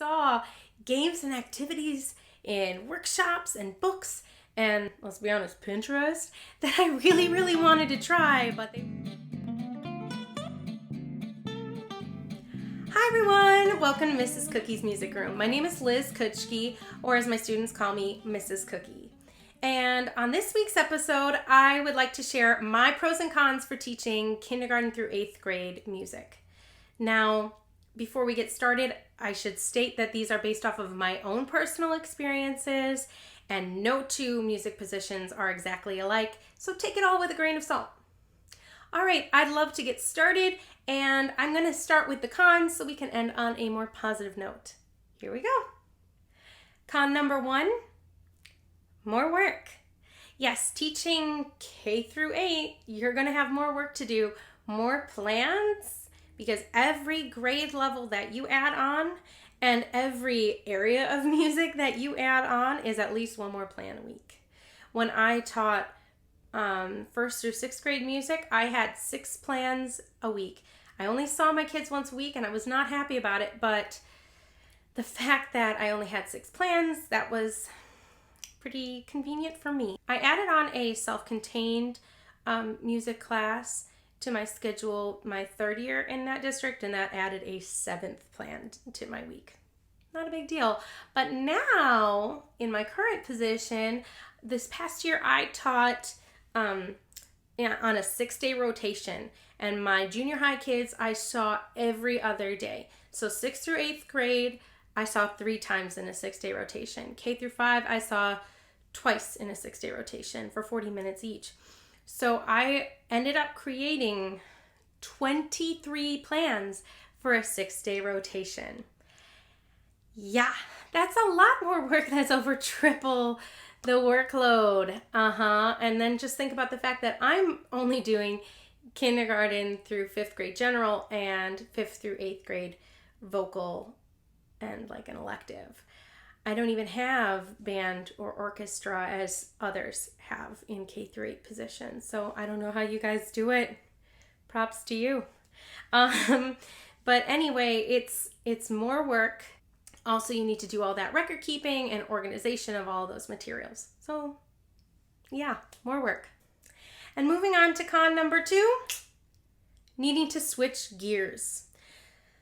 saw games and activities in workshops and books and, let's be honest, Pinterest, that I really wanted to try, but they... Hi everyone! Welcome to Mrs. Cookie's Music Room. My name is Liz Kutschke, or as my students call me, Mrs. Cookie. And on this week's episode, I would like to share my pros and cons for teaching kindergarten through 8th grade music. Now, before we get started, I should state that these are based off of my own personal experiences, and no two music positions are exactly alike, so take it all with a grain of salt. All right, I'd love to get started, and I'm going to start with the cons so we can end on a more positive note. Here we go. Con number 1, more work. Yes, teaching K through 8, you're going to have more work to do, more plans, because every grade level that you add on and every area of music that you add on is at least one more plan a week. When I taught 1st through 6th grade music, I had 6 plans a week. I only saw my kids once a week and I was not happy about it, but the fact that I only had 6 plans, that was pretty convenient for me. I added on a self-contained music class to my schedule my 3rd year in that district, and that added a 7th plan to my week. Not a big deal. But now, in my current position, this past year I taught on a 6-day rotation, and my junior high kids I saw every other day. So 6th through 8th grade, I saw 3 times in a 6-day rotation. K through 5, I saw twice in a 6-day rotation for 40 minutes each. So I ended up creating 23 plans for a 6-day rotation. Yeah, that's a lot more work. That's over triple the workload. And then just think about the fact that I'm only doing kindergarten through 5th grade general and 5th through 8th grade vocal and like an elective. I don't even have band or orchestra as others have in K through 8 positions. So I don't know how you guys do it. Props to you. But anyway, it's more work. Also, you need to do all that record keeping and organization of all those materials. So yeah, more work. And moving on to con number 2, needing to switch gears.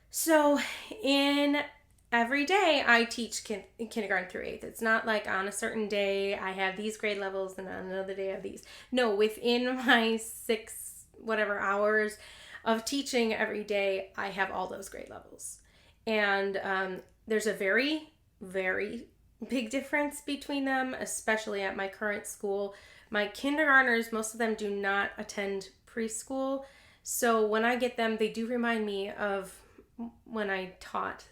So every day I teach kindergarten through 8th. It's not like on a certain day I have these grade levels and on another day I have these. No, within my 6 whatever hours of teaching every day, I have all those grade levels. And there's a very, very big difference between them, especially at my current school. My kindergartners, most of them do not attend preschool. So when I get them, they do remind me of when I taught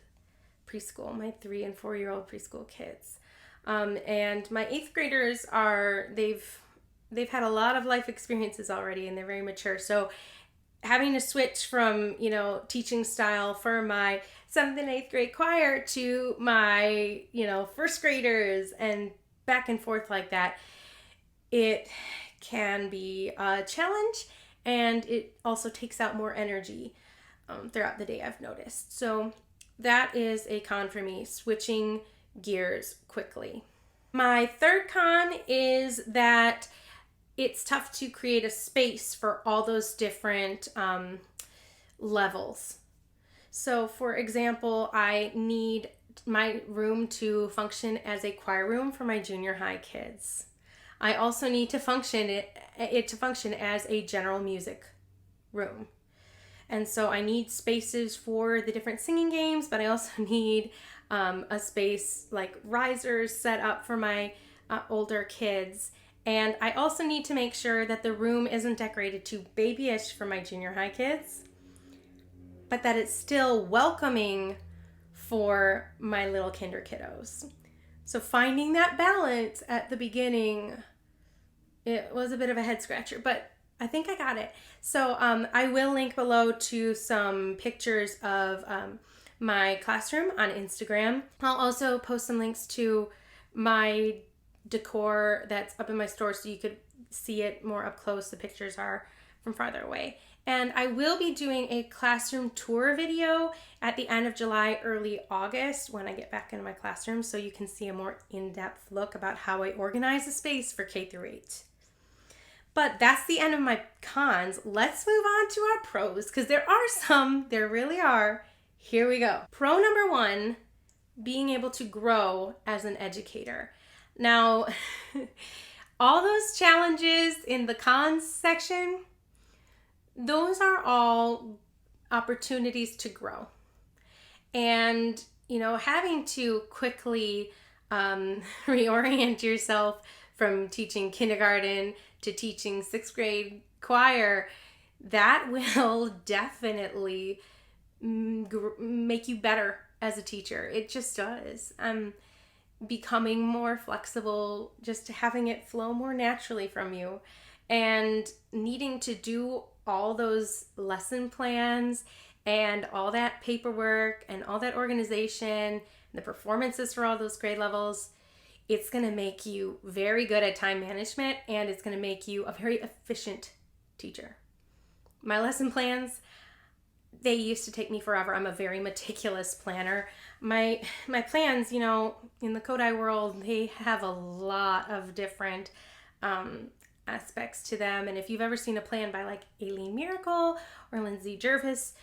preschool, my 3 and 4-year-old preschool kids. And my 8th graders they've had a lot of life experiences already and they're very mature. So having to switch from, teaching style for my 7th and 8th grade choir to my, 1st graders and back and forth like that, it can be a challenge and it also takes out more energy throughout the day, I've noticed. So that is a con for me, switching gears quickly. My 3rd con is that it's tough to create a space for all those different levels. So for example, I need my room to function as a choir room for my junior high kids. I also need to function it to function as a general music room. And so I need spaces for the different singing games, but I also need a space like risers set up for my older kids. And I also need to make sure that the room isn't decorated too babyish for my junior high kids, but that it's still welcoming for my little kinder kiddos. So finding that balance at the beginning, it was a bit of a head scratcher, but I think I got it. So I will link below to some pictures of my classroom on Instagram. I'll also post some links to my decor that's up in my store so you could see it more up close. The pictures are from farther away. And I will be doing a classroom tour video at the end of July, early August when I get back into my classroom, so you can see a more in-depth look about how I organize a space for K-8. But that's the end of my cons. Let's move on to our pros, because there are some, there really are. Here we go. Pro number one, being able to grow as an educator. Now, all those challenges in the cons section, those are all opportunities to grow. And, having to quickly reorient yourself from teaching kindergarten to teaching 6th grade choir, that will definitely make you better as a teacher. It just does. Becoming more flexible, just having it flow more naturally from you, and needing to do all those lesson plans and all that paperwork and all that organization and the performances for all those grade levels. It's going to make you very good at time management, and it's going to make you a very efficient teacher. My lesson plans, they used to take me forever. I'm a very meticulous planner. My plans, in the Kodai world, they have a lot of different aspects to them. And if you've ever seen a plan by like Aileen Miracle or Lindsay Jervis,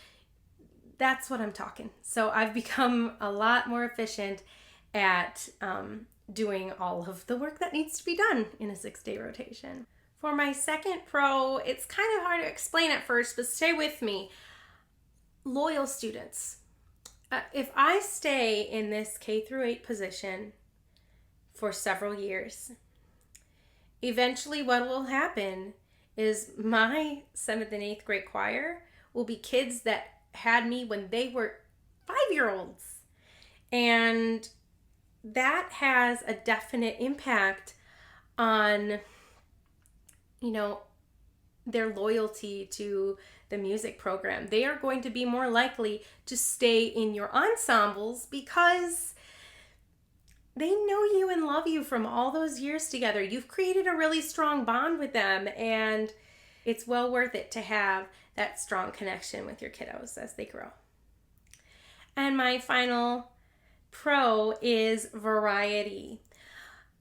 that's what I'm talking. So I've become a lot more efficient at doing all of the work that needs to be done in a 6-day rotation. For my second pro, it's kind of hard to explain at first, but stay with me. Loyal students. If I stay in this K-8 position for several years, eventually what will happen is my 7th and 8th grade choir will be kids that had me when they were 5-year-olds. And that has a definite impact on, their loyalty to the music program. They are going to be more likely to stay in your ensembles because they know you and love you from all those years together. You've created a really strong bond with them, and it's well worth it to have that strong connection with your kiddos as they grow. And my final pro is variety.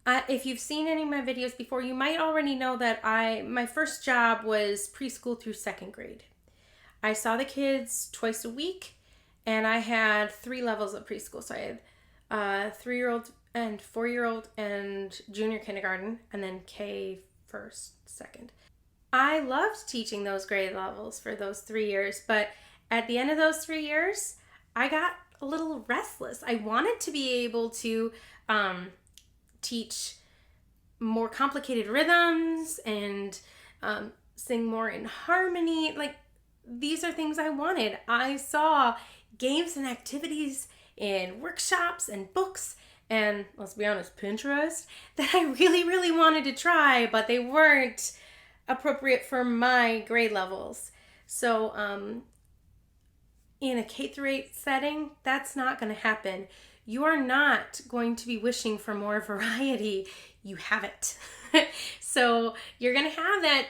If you've seen any of my videos before, you might already know that my first job was preschool through 2nd grade. I saw the kids twice a week, and I had 3 levels of preschool. So I had 3-year-old and 4-year-old and junior kindergarten, and then K 1st, 2nd. I loved teaching those grade levels for those 3 years, but at the end of those 3 years, I got a little restless. I wanted to be able to teach more complicated rhythms and sing more in harmony. Like, these are things I wanted. I saw games and activities in workshops and books and, let's be honest, Pinterest, that I really, really wanted to try, but they weren't appropriate for my grade levels. So in a K-8 setting, that's not going to happen. You are not going to be wishing for more variety. You have it. So you're going to have that,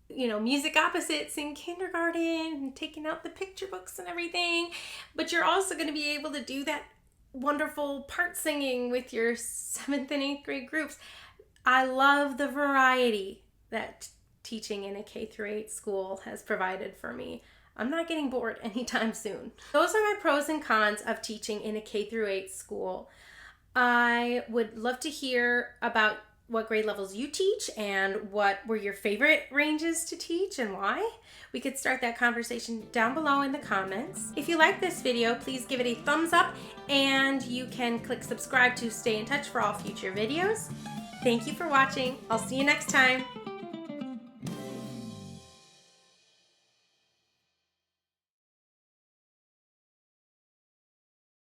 music opposites in kindergarten and taking out the picture books and everything. But you're also going to be able to do that wonderful part singing with your 7th and 8th grade groups. I love the variety that teaching in a K-8 school has provided for me. I'm not getting bored anytime soon. Those are my pros and cons of teaching in a K-8 school. I would love to hear about what grade levels you teach and what were your favorite ranges to teach and why. We could start that conversation down below in the comments. If you like this video, please give it a thumbs up, and you can click subscribe to stay in touch for all future videos. Thank you for watching. I'll see you next time.